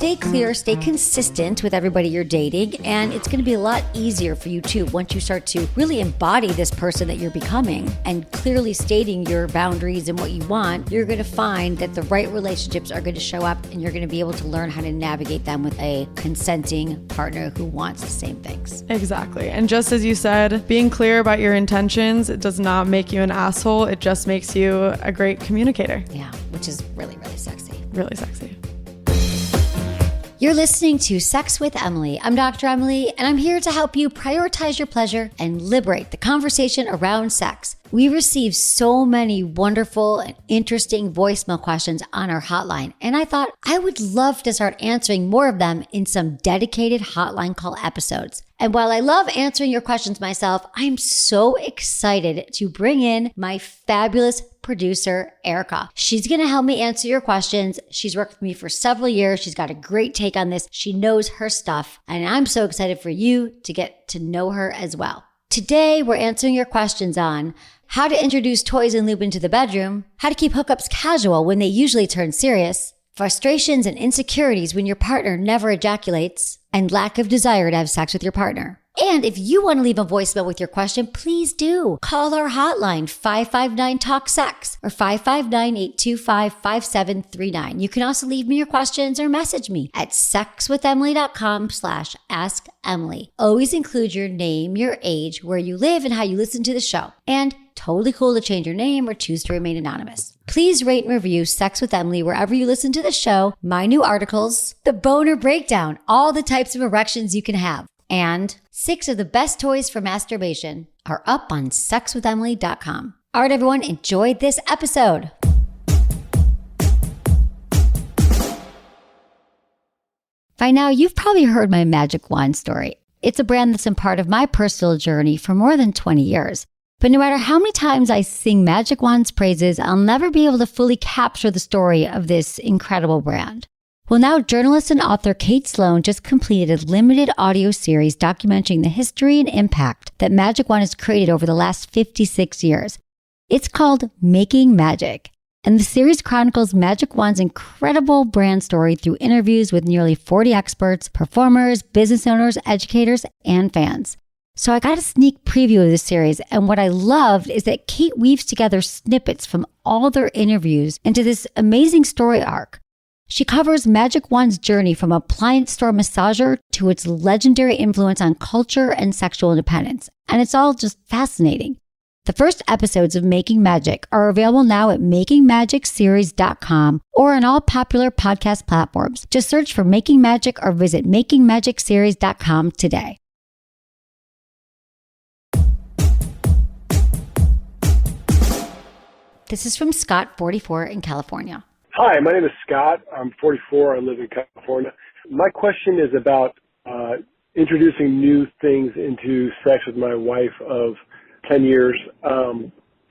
stay clear, stay consistent with everybody you're dating, and it's going to be a lot easier for you too once you start to really embody this person that you're becoming and clearly stating your boundaries and what you want. You're going to find that the right relationships are going to show up, and you're going to be able to learn how to navigate them with a consenting partner who wants the same things. Exactly. And just as you said, being clear about your intentions, it does not make you an asshole. It just makes you a great communicator. Yeah, which is really, really sexy. Really sexy. You're listening to Sex with Emily. I'm Dr. Emily, and I'm here to help you prioritize your pleasure and liberate the conversation around sex. We receive so many wonderful and interesting voicemail questions on our hotline, and I thought I would love to start answering more of them in some dedicated hotline call episodes. And while I love answering your questions myself, I'm so excited to bring in my fabulous producer, Erica. She's going to help me answer your questions. She's worked with me for several years. She's got a great take on this. She knows her stuff, and I'm so excited for you to get to know her as well. Today, we're answering your questions on how to introduce toys and lube into the bedroom, how to keep hookups casual when they usually turn serious, frustrations and insecurities when your partner never ejaculates, and lack of desire to have sex with your partner. And if you want to leave a voicemail with your question, please do. Call our hotline, 559-TALK-SEX or 559-825-5739. You can also leave me your questions or message me at sexwithemily.com/askemily. Always include your name, your age, where you live, and how you listen to the show. And totally cool to change your name or choose to remain anonymous. Please rate and review Sex with Emily wherever you listen to the show, my new articles, the boner breakdown, all the types of erections you can have, and 6 of the best toys for masturbation are up on sexwithemily.com. All right, everyone, enjoy this episode. By now, you've probably heard my Magic Wand story. It's a brand that's been part of my personal journey for more than 20 years. But no matter how many times I sing Magic Wand's praises, I'll never be able to fully capture the story of this incredible brand. Well, now journalist and author Kate Sloan just completed a limited audio series documenting the history and impact that Magic Wand has created over the last 56 years. It's called Making Magic, and the series chronicles Magic Wand's incredible brand story through interviews with nearly 40 experts, performers, business owners, educators, and fans. So I got a sneak preview of this series, and what I loved is that Kate weaves together snippets from all their interviews into this amazing story arc. She covers Magic Wand's journey from appliance store massager to its legendary influence on culture and sexual independence, and it's all just fascinating. The first episodes of Making Magic are available now at makingmagicseries.com or on all popular podcast platforms. Just search for Making Magic or visit makingmagicseries.com today. This is from Scott, 44, in California. Hi, my name is Scott. I'm 44. I live in California. My question is about introducing new things into sex with my wife of 10 years.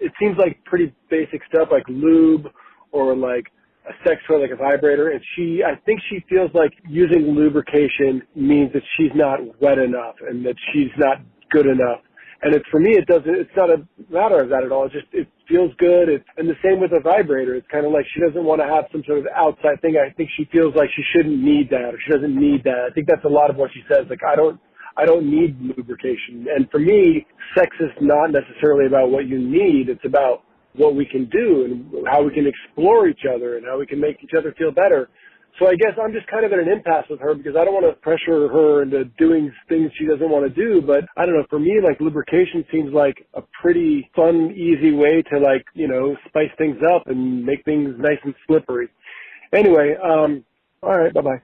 It seems like pretty basic stuff like lube or like a sex toy, like a vibrator. And I think she feels like using lubrication means that she's not wet enough and that she's not good enough. And for me, it's not a matter of that at all. It feels good. And the same with a vibrator. It's kind of like she doesn't want to have some sort of outside thing. I think she feels like she shouldn't need that or she doesn't need that. I think that's a lot of what she says. Like, I don't need lubrication. And for me, sex is not necessarily about what you need. It's about what we can do and how we can explore each other and how we can make each other feel better. So I guess I'm just kind of at an impasse with her because I don't want to pressure her into doing things she doesn't want to do. But I don't know, for me, like lubrication seems like a pretty fun, easy way to spice things up and make things nice and slippery. Anyway, all right, bye-bye.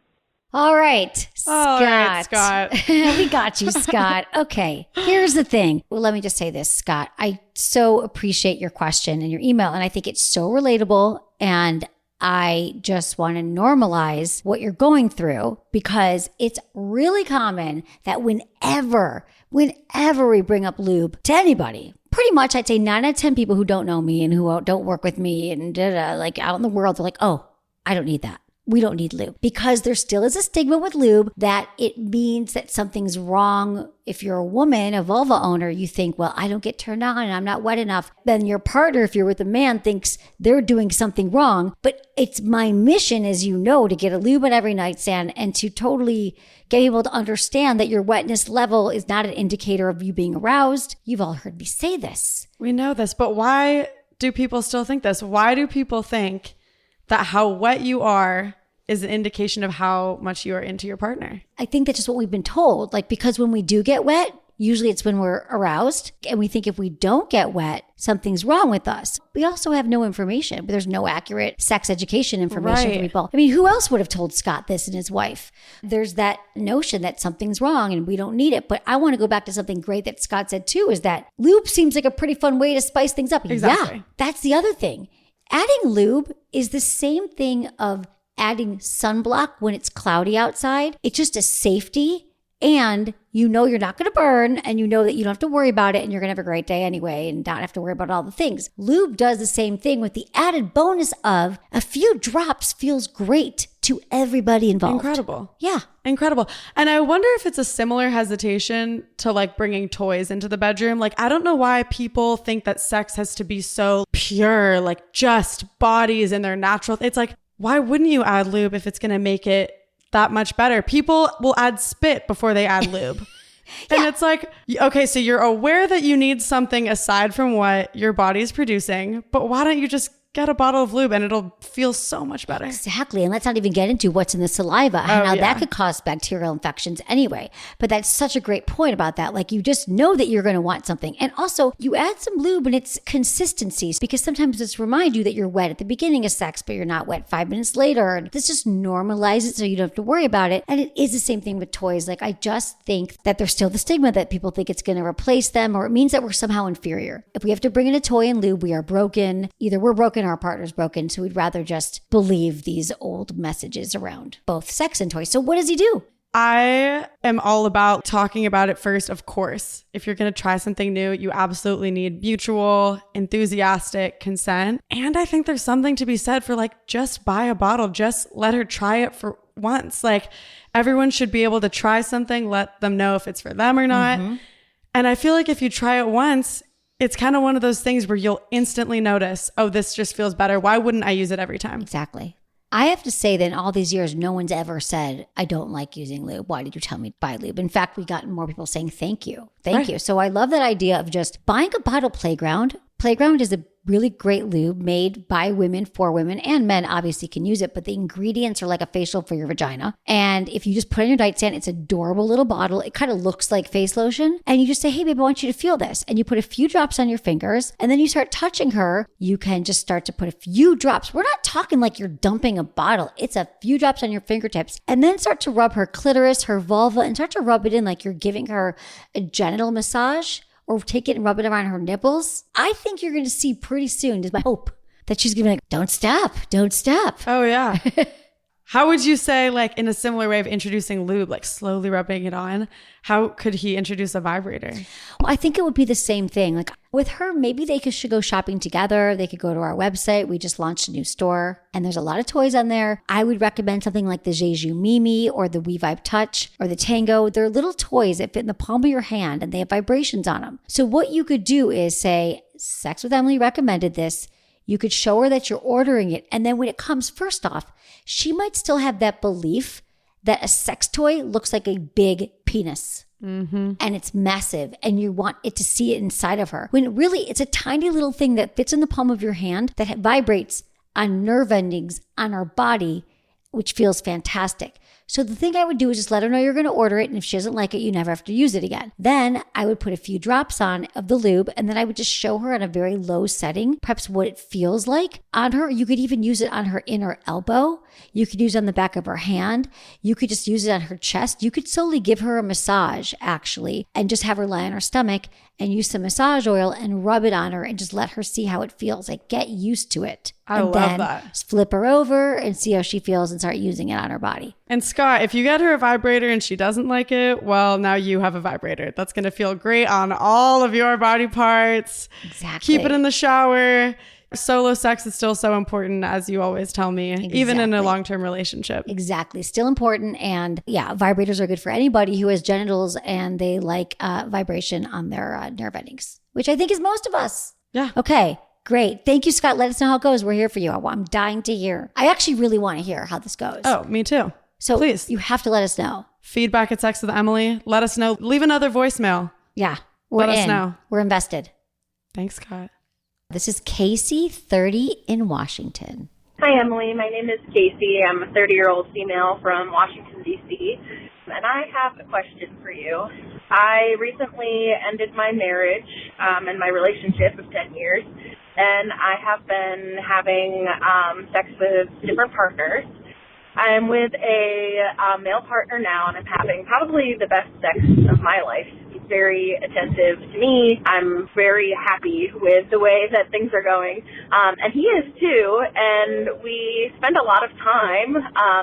All right, Scott. All right, Scott. We got you, Scott. Okay, here's the thing. Well, let me just say this, Scott. I so appreciate your question and your email, and I think it's so relatable, and I just want to normalize what you're going through because it's really common that whenever we bring up lube to anybody, pretty much I'd say 9 out of 10 people who don't know me and who don't work with me and like out in the world, they're like, oh, I don't need that. we don't need lube, because there still is a stigma with lube that it means that something's wrong. If you're a woman, a vulva owner, you think, well, I don't get turned on and I'm not wet enough. Then your partner, if you're with a man, thinks they're doing something wrong. But it's my mission, as you know, to get a lube on every nightstand and to totally get people to understand that your wetness level is not an indicator of you being aroused. You've all heard me say this. We know this, but why do people still think this? Why do people think that how wet you are is an indication of how much you are into your partner? I think that's just what we've been told. Like, because when we do get wet, usually it's when we're aroused, and we think if we don't get wet, something's wrong with us. We also have no information, but there's no accurate sex education information for people. I mean, who else would have told Scott this and his wife? There's that notion that something's wrong and we don't need it. But I want to go back to something great that Scott said too, is that lube seems like a pretty fun way to spice things up. Exactly. Yeah, that's the other thing. Adding lube is the same thing of adding sunblock when it's cloudy outside. It's just a safety, and you know you're not going to burn, and you know that you don't have to worry about it, and you're going to have a great day anyway and not have to worry about all the things. Lube does the same thing with the added bonus of a few drops feels great to everybody involved. Incredible. Yeah. Incredible. And I wonder if it's a similar hesitation to like bringing toys into the bedroom. Like, I don't know why people think that sex has to be so pure, like just bodies and their natural. It's like, why wouldn't you add lube if it's going to make it that much better? People will add spit before they add lube. And it's like, okay, so you're aware that you need something aside from what your body's producing, but why don't you just get a bottle of lube and it'll feel so much better? Exactly. And let's not even get into what's in the saliva. Now that could cause bacterial infections anyway. But that's such a great point about that. Like, you just know that you're going to want something. And also you add some lube and it's consistencies, because sometimes it's remind you that you're wet at the beginning of sex, but you're not wet 5 minutes later. And this just normalizes it so you don't have to worry about it. And it is the same thing with toys. Like, I just think that there's still the stigma that people think it's going to replace them, or it means that we're somehow inferior. If we have to bring in a toy and lube, we are broken. Either we're broken, our partner's broken. So we'd rather just believe these old messages around both sex and toys. So what does he do? I am all about talking about it first, of course. If you're going to try something new, you absolutely need mutual, enthusiastic consent. And I think there's something to be said for like, just buy a bottle, just let her try it for once. Like, everyone should be able to try something, let them know if it's for them or not. Mm-hmm. And I feel like if you try it once, it's kind of one of those things where you'll instantly notice, oh, this just feels better. Why wouldn't I use it every time? Exactly. I have to say that in all these years, no one's ever said, I don't like using lube. Why did you tell me to buy lube? In fact, we got more people saying, thank you. Thank you. So I love that idea of just buying a bottle. Playground. Playground is a really great lube made by women for women, and men obviously can use it, but the ingredients are like a facial for your vagina. And if you just put it on your nightstand, it's an adorable little bottle. It kind of looks like face lotion. And you just say, hey, babe, I want you to feel this. And you put a few drops on your fingers, and then you start touching her. You can just start to put a few drops. We're not talking like you're dumping a bottle. It's a few drops on your fingertips, and then start to rub her clitoris, her vulva, and start to rub it in like you're giving her a genital massage, or take it and rub it around her nipples. I think you're going to see pretty soon, is my hope, that she's going to be like, don't stop, don't stop. Oh, yeah. How would you say, like, in a similar way of introducing lube, like slowly rubbing it on, how could he introduce a vibrator? Well, I think it would be the same thing. Like, with her, maybe they should go shopping together. They could go to our website. We just launched a new store, and there's a lot of toys on there. I would recommend something like the Jeju Mimi or the We Vibe Touch or the Tango. They're little toys that fit in the palm of your hand, and they have vibrations on them. So what you could do is say, Sex with Emily recommended this. You could show her that you're ordering it. And then when it comes, first off, she might still have that belief that a sex toy looks like a big penis. Mm-hmm. And it's massive, and you want it to see it inside of her. When really it's a tiny little thing that fits in the palm of your hand that vibrates on nerve endings on our body, which feels fantastic. So the thing I would do is just let her know you're going to order it. And if she doesn't like it, you never have to use it again. Then I would put a few drops on of the lube, and then I would just show her on a very low setting, perhaps what it feels like on her. You could even use it on her inner elbow. You could use it on the back of her hand. You could just use it on her chest. You could slowly give her a massage, actually, and just have her lie on her stomach and use some massage oil and rub it on her and just let her see how it feels. Like, get used to it. I love that. Flip her over and see how she feels and start using it on her body. And Scott, if you get her a vibrator and she doesn't like it, well, now you have a vibrator. That's going to feel great on all of your body parts. Exactly. Keep it in the shower. Solo sex is still so important, as you always tell me, even in a long-term relationship. Exactly. Still important. And yeah, vibrators are good for anybody who has genitals and they like vibration on their nerve endings, which I think is most of us. Yeah. Okay. Great. Thank you, Scott. Let us know how it goes. We're here for you. I'm dying to hear. I actually really want to hear how this goes. Oh, me too. So please, you have to let us know. Feedback at Sex with Emily. Let us know. Leave another voicemail. Yeah. Let us know. We're invested. Thanks, Scott. This is Casey, 30, in Washington. Hi, Emily. My name is Casey. I'm a 30-year-old female from Washington, D.C., and I have a question for you. I recently ended my marriage and my relationship of 10 years, and I have been having sex with different partners. I'm with a male partner now, and I'm having probably the best sex of my life. He's very attentive to me. I'm very happy with the way that things are going, and he is too, and we spend a lot of time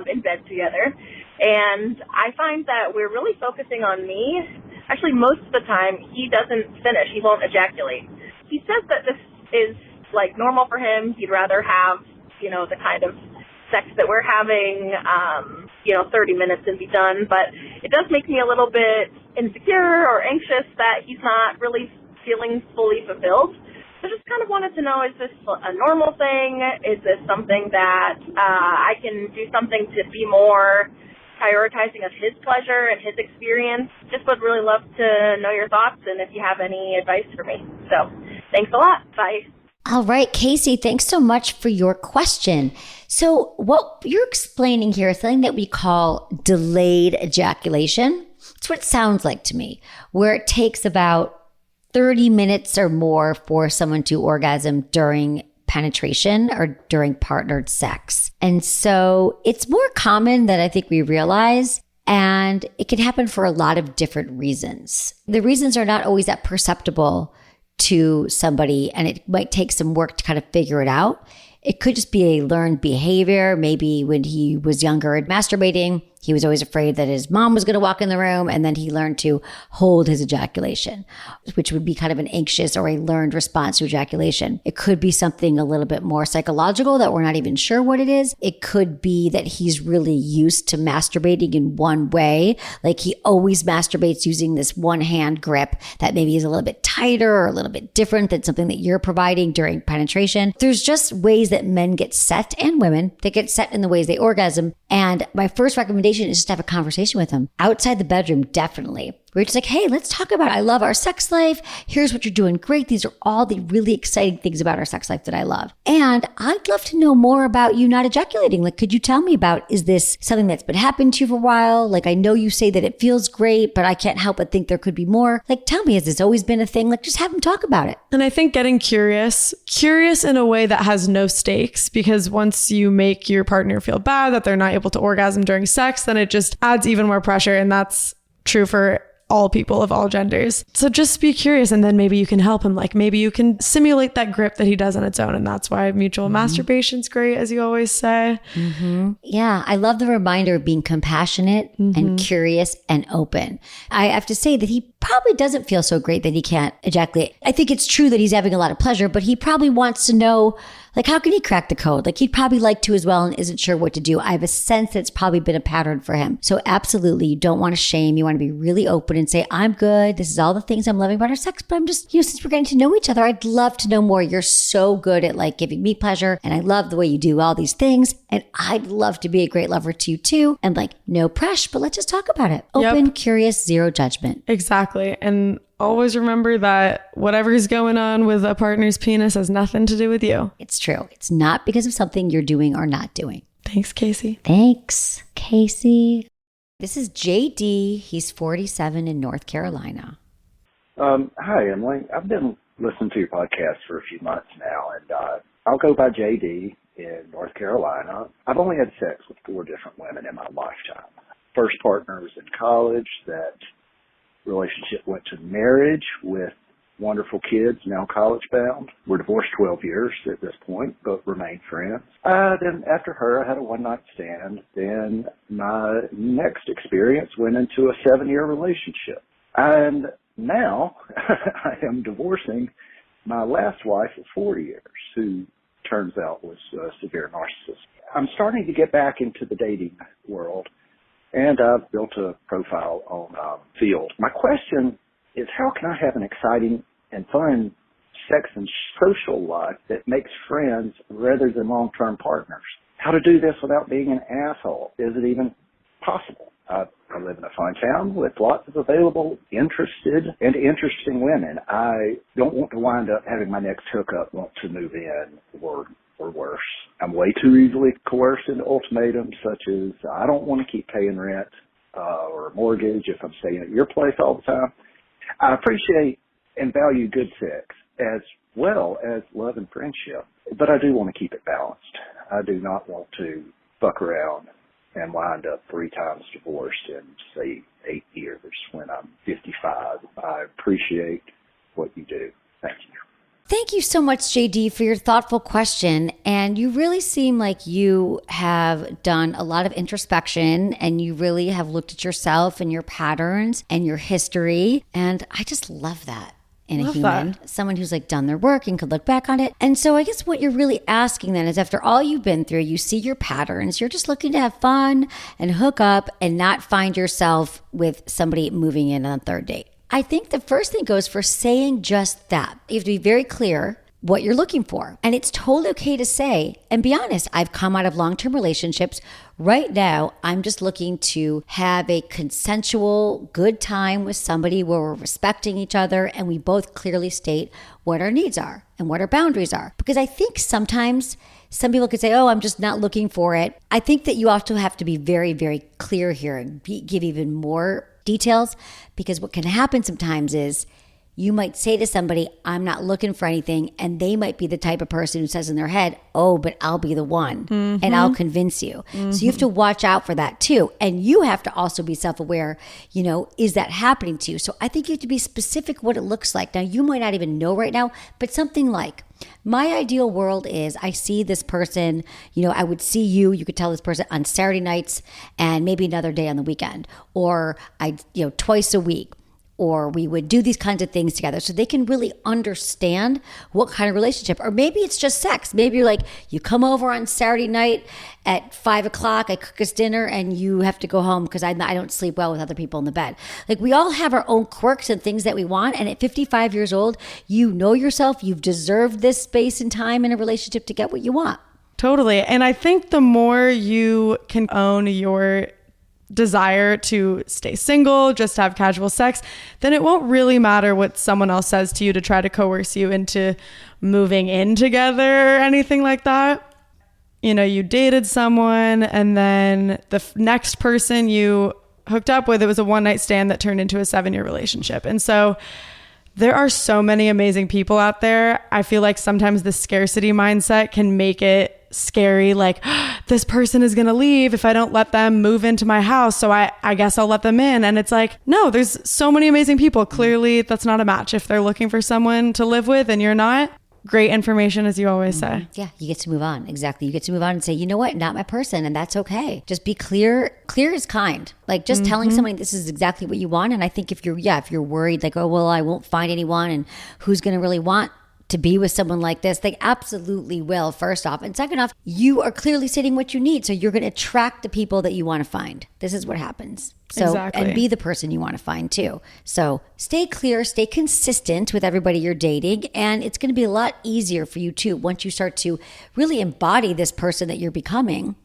in bed together, and I find that we're really focusing on me. Actually, most of the time, he doesn't finish. He won't ejaculate. He says that this is, like, normal for him. He'd rather have, the kind of sex that we're having, 30 minutes and be done. But it does make me a little bit insecure or anxious that he's not really feeling fully fulfilled. So just kind of wanted to know, is this a normal thing? Is this something that I can do something to be more prioritizing of his pleasure and his experience? Just would really love to know your thoughts and if you have any advice for me. So thanks a lot. Bye. All right, Casey, thanks so much for your question. So what you're explaining here is something that we call delayed ejaculation. It's what it sounds like to me, where it takes about 30 minutes or more for someone to orgasm during penetration or during partnered sex. And so it's more common than I think we realize. And it can happen for a lot of different reasons. The reasons are not always that perceptible to somebody, and it might take some work to kind of figure it out. It could just be a learned behavior. Maybe when he was younger and masturbating, he was always afraid that his mom was going to walk in the room, and then he learned to hold his ejaculation, which would be kind of an anxious or a learned response to ejaculation. It could be something a little bit more psychological that we're not even sure what it is. It could be that he's really used to masturbating in one way. Like he always masturbates using this one hand grip that maybe is a little bit tighter or a little bit different than something that you're providing during penetration. There's just ways that men get set, and women, they get set in the ways they orgasm. And my first recommendation is just to have a conversation with him outside the bedroom. Definitely. We're just like, hey, let's talk about it. I love our sex life. Here's what you're doing great. These are all the really exciting things about our sex life that I love. And I'd love to know more about you not ejaculating. Like, could you tell me about, is this something that's been happening to you for a while? Like, I know you say that it feels great, but I can't help but think there could be more. Like, tell me, has this always been a thing? Like, just have him talk about it. And I think getting curious in a way that has no stakes, because once you make your partner feel bad that they're not able to orgasm during sex, then it just adds even more pressure. And that's true for all people of all genders. So just be curious, and then maybe you can help him. Like maybe you can simulate that grip that he does on its own. And that's why mutual masturbation's great, as you always say. Yeah. I love the reminder of being compassionate and curious and open. I have to say that he probably doesn't feel so great that he can't ejaculate. I think it's true that he's having a lot of pleasure, but he probably wants to know, like, how can he crack the code? Like, he'd probably like to as well and isn't sure what to do. I have a sense that it's probably been a pattern for him. So absolutely, you don't want to shame. You want to be really open and say, I'm good. This is all the things I'm loving about our sex, but I'm just, since we're getting to know each other, I'd love to know more. You're so good at like giving me pleasure, and I love the way you do all these things. And I'd love to be a great lover to you too. And like, no pressure, but let's just talk about it. Open, curious, zero judgment. Exactly. And always remember that whatever's going on with a partner's penis has nothing to do with you. It's true. It's not because of something you're doing or not doing. Thanks, Casey. Thanks, Casey. This is JD. He's 47 in North Carolina. Hi, Emily. I've been listening to your podcast for a few months now, and I'll go by JD in North Carolina. I've only had sex with 4 different women in my lifetime. First partner was in college. That relationship went to marriage with wonderful kids, now college bound. We're divorced 12 years at this point, but remain friends. Then after her, I had a one-night stand. Then my next experience went into a 7-year relationship. And now I am divorcing my last wife of 4 years, who turns out was a severe narcissist. I'm starting to get back into the dating world, and I've built a profile on Field. My question is, how can I have an exciting and fun sex and social life that makes friends rather than long-term partners? How to do this without being an asshole? Is it even possible? I live in a fine town with lots of available, interested, and interesting women. I don't want to wind up having my next hookup want to move in or worse. I'm way too easily coerced into ultimatums such as, I don't want to keep paying rent or a mortgage if I'm staying at your place all the time. I appreciate and value good sex as well as love and friendship, but I do want to keep it balanced. I do not want to fuck around and wind up 3 times divorced in, say, 8 years when I'm 55. I appreciate what you do. Thank you. Thank you so much, JD, for your thoughtful question. And you really seem like you have done a lot of introspection and you really have looked at yourself and your patterns and your history. And I just love that in a human, someone who's like done their work and could look back on it. And so I guess what you're really asking then is, after all you've been through, you see your patterns, you're just looking to have fun and hook up and not find yourself with somebody moving in on a third date. I think the first thing goes for saying just that. You have to be very clear what you're looking for. And it's totally okay to say, and be honest, I've come out of long-term relationships. Right now, I'm just looking to have a consensual, good time with somebody where we're respecting each other and we both clearly state what our needs are and what our boundaries are. Because I think sometimes some people could say, oh, I'm just not looking for it. I think that you also have to be very, very clear here and give even more details, because what can happen sometimes is you might say to somebody, I'm not looking for anything, and they might be the type of person who says in their head, oh, but I'll be the one and I'll convince you. So you have to watch out for that too. And you have to also be self-aware, is that happening to you? So I think you have to be specific what it looks like. Now, you might not even know right now, but something like, my ideal world is I see this person, I would see you could tell this person on Saturday nights and maybe another day on the weekend, or twice a week. Or we would do these kinds of things together so they can really understand what kind of relationship. Or maybe it's just sex. Maybe you're like, you come over on Saturday night at 5:00, I cook us dinner, and you have to go home because I don't sleep well with other people in the bed. Like, we all have our own quirks and things that we want. And at 55 years old, you know yourself. You've deserved this space and time in a relationship to get what you want. Totally. And I think the more you can own your desire to stay single, just to have casual sex, then it won't really matter what someone else says to you to try to coerce you into moving in together or anything like that. You dated someone, and then the next person you hooked up with, it was a one-night stand that turned into a 7-year relationship. And so there are so many amazing people out there. I feel like sometimes the scarcity mindset can make it scary, like, this person is going to leave if I don't let them move into my house, so I guess I'll let them in. And it's like, no, there's so many amazing people. Clearly that's not a match. If they're looking for someone to live with and you're not, great information, as you always say. Yeah, you get to move on. Exactly. You get to move on and say, you know what, not my person, and that's okay. Just be clear. Clear is kind. Like, just telling somebody this is exactly what you want. And I think if you're worried, like, oh, well, I won't find anyone, and who's going to really want to be with someone like this, they absolutely will, first off. And second off, you are clearly stating what you need. So you're going to attract the people that you want to find. This is what happens. So, exactly. And be the person you want to find too. So stay clear, stay consistent with everybody you're dating. And it's going to be a lot easier for you too, once you start to really embody this person that you're becoming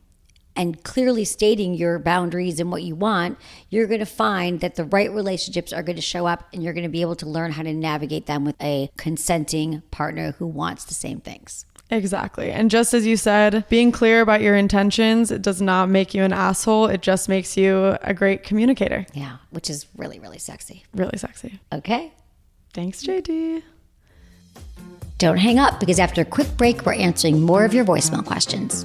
and clearly stating your boundaries and what you want. You're going to find that the right relationships are going to show up, and you're going to be able to learn how to navigate them with a consenting partner who wants the same things. Exactly. And just as you said, being clear about your intentions, it does not make you an asshole. It just makes you a great communicator. Yeah, which is really, really sexy. Really sexy. Okay. Thanks, JD. Don't hang up, because after a quick break, we're answering more of your voicemail questions.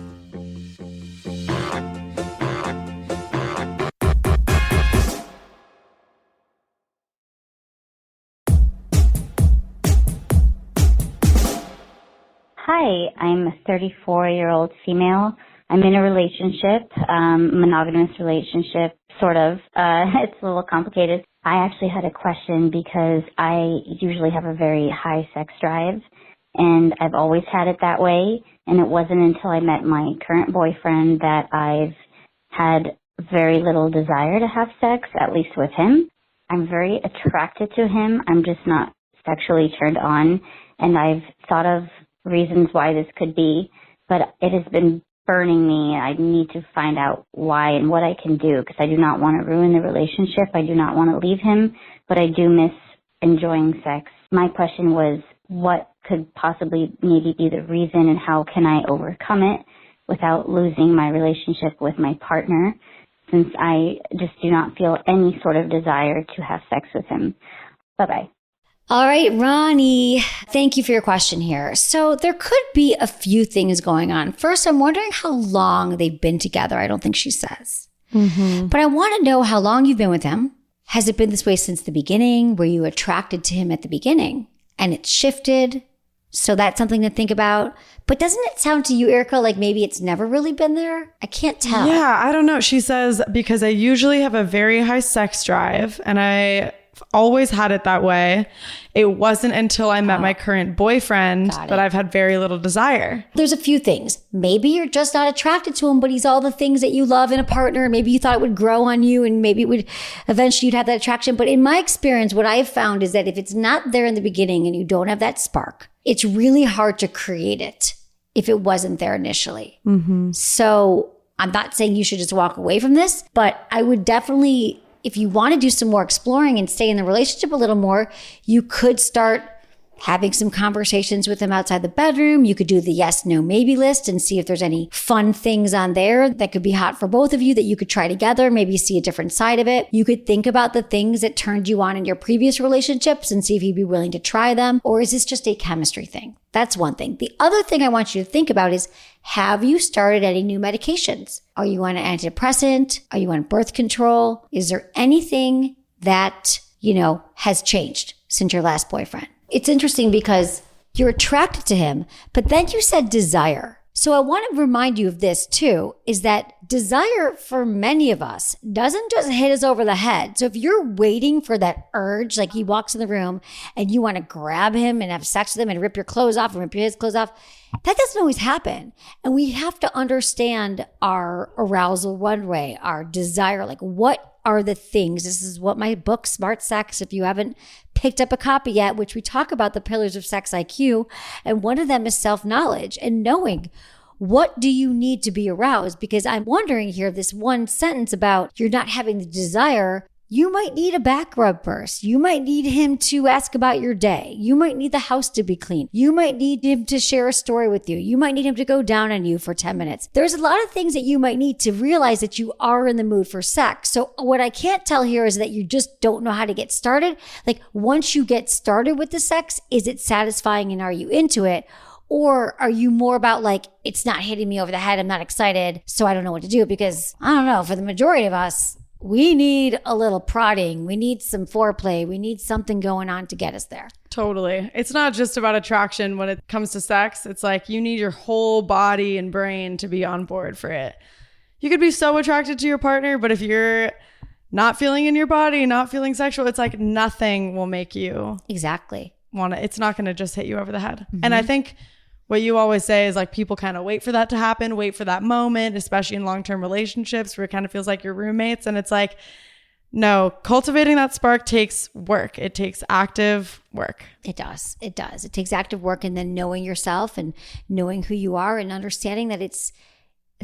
Hi, I'm a 34-year-old female. I'm in a relationship, monogamous relationship, sort of. It's a little complicated. I actually had a question because I usually have a very high sex drive, and I've always had it that way. And it wasn't until I met my current boyfriend that I've had very little desire to have sex, at least with him. I'm very attracted to him. I'm just not sexually turned on. And I've thought of reasons why this could be, but it has been burning me. I need to find out why and what I can do, because I do not want to ruin the relationship. I do not want to leave him, but I do miss enjoying sex. My question was, what could possibly maybe be the reason, and how can I overcome it without losing my relationship with my partner, since I just do not feel any sort of desire to have sex with him. Bye-bye. All right, Ronnie, thank you for your question here. So there could be a few things going on. First, I'm wondering how long they've been together. I don't think she says. But I want to know how long you've been with him. Has it been this way since the beginning? Were you attracted to him at the beginning and it shifted? So that's something to think about. But doesn't it sound to you, Erica, like maybe it's never really been there? I can't tell. Yeah, I don't know. She says, because I usually have a very high sex drive and I always had it that way. It wasn't until I met my current boyfriend that I've had very little desire. There's a few things. Maybe you're just not attracted to him, but he's all the things that you love in a partner. Maybe you thought it would grow on you and maybe it would eventually you'd have that attraction. But in my experience, what I've found is that if it's not there in the beginning and you don't have that spark, it's really hard to create it if it wasn't there initially. So I'm not saying you should just walk away from this, but I would definitely, if you want to do some more exploring and stay in the relationship a little more, you could start having some conversations with him outside the bedroom. You could do the yes, no, maybe list and see if there's any fun things on there that could be hot for both of you that you could try together, maybe see a different side of it. You could think about the things that turned you on in your previous relationships and see if you'd be willing to try them. Or is this just a chemistry thing? That's one thing. The other thing I want you to think about is, have you started any new medications? Are you on an antidepressant? Are you on birth control? Is there anything that, has changed since your last boyfriend? It's interesting because you're attracted to him, but then you said desire. So I want to remind you of this too, is that desire for many of us doesn't just hit us over the head. So if you're waiting for that urge, like he walks in the room and you want to grab him and have sex with him and rip your clothes off and rip his clothes off, that doesn't always happen. And we have to understand our arousal one way, our desire, like what are the things. This is what my book, Smart Sex, if you haven't picked up a copy yet, which we talk about the pillars of sex IQ. And one of them is self-knowledge and knowing what do you need to be aroused? Because I'm wondering here, this one sentence about you're not having the desire, you might need a back rub first. You might need him to ask about your day. You might need the house to be clean. You might need him to share a story with you. You might need him to go down on you for 10 minutes. There's a lot of things that you might need to realize that you are in the mood for sex. So what I can't tell here is that you just don't know how to get started. Like once you get started with the sex, is it satisfying and are you into it? Or are you more about like, it's not hitting me over the head. I'm not excited. So I don't know what to do, because I don't know, for the majority of us, we need a little prodding. We need some foreplay. We need something going on to get us there. Totally. It's not just about attraction when it comes to sex. It's like you need your whole body and brain to be on board for it. You could be so attracted to your partner, but if you're not feeling in your body, not feeling sexual, it's like nothing will make you Exactly want it. It's not going to just hit you over the head. And I think what you always say is like people kind of wait for that to happen, wait for that moment, especially in long-term relationships where it kind of feels like you're roommates. And it's like, no, cultivating that spark takes work. It takes active work. It does. It does. It takes active work, and then knowing yourself and knowing who you are and understanding that this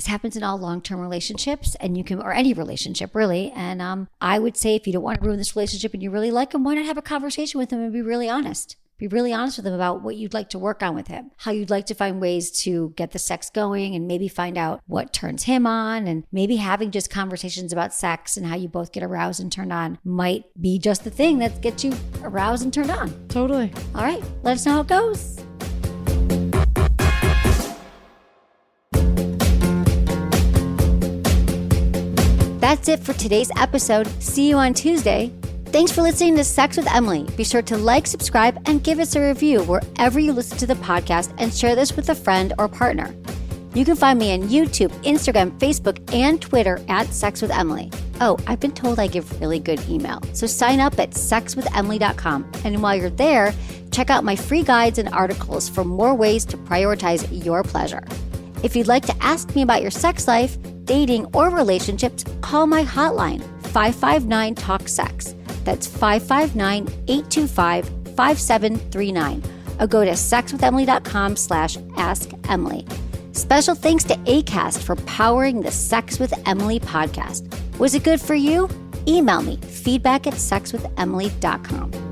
happens in all long-term relationships, and you can, or any relationship really. And I would say if you don't want to ruin this relationship and you really like him, why not have a conversation with him and be really honest? Be really honest with him about what you'd like to work on with him, how you'd like to find ways to get the sex going, and maybe find out what turns him on, and maybe having just conversations about sex and how you both get aroused and turned on might be just the thing that gets you aroused and turned on. Totally. All right, let us know how it goes. That's it for today's episode. See you on Tuesday. Thanks for listening to Sex with Emily. Be sure to like, subscribe, and give us a review wherever you listen to the podcast, and share this with a friend or partner. You can find me on YouTube, Instagram, Facebook, and Twitter at Sex with Emily. Oh, I've been told I give really good email. So sign up at sexwithemily.com. And while you're there, check out my free guides and articles for more ways to prioritize your pleasure. If you'd like to ask me about your sex life, dating, or relationships, call my hotline, 559-TALK-SEX. That's 559-825-5739. Or go to sexwithemily.com/askemily. Special thanks to Acast for powering the Sex with Emily podcast. Was it good for you? Email me, feedback@sexwithemily.com.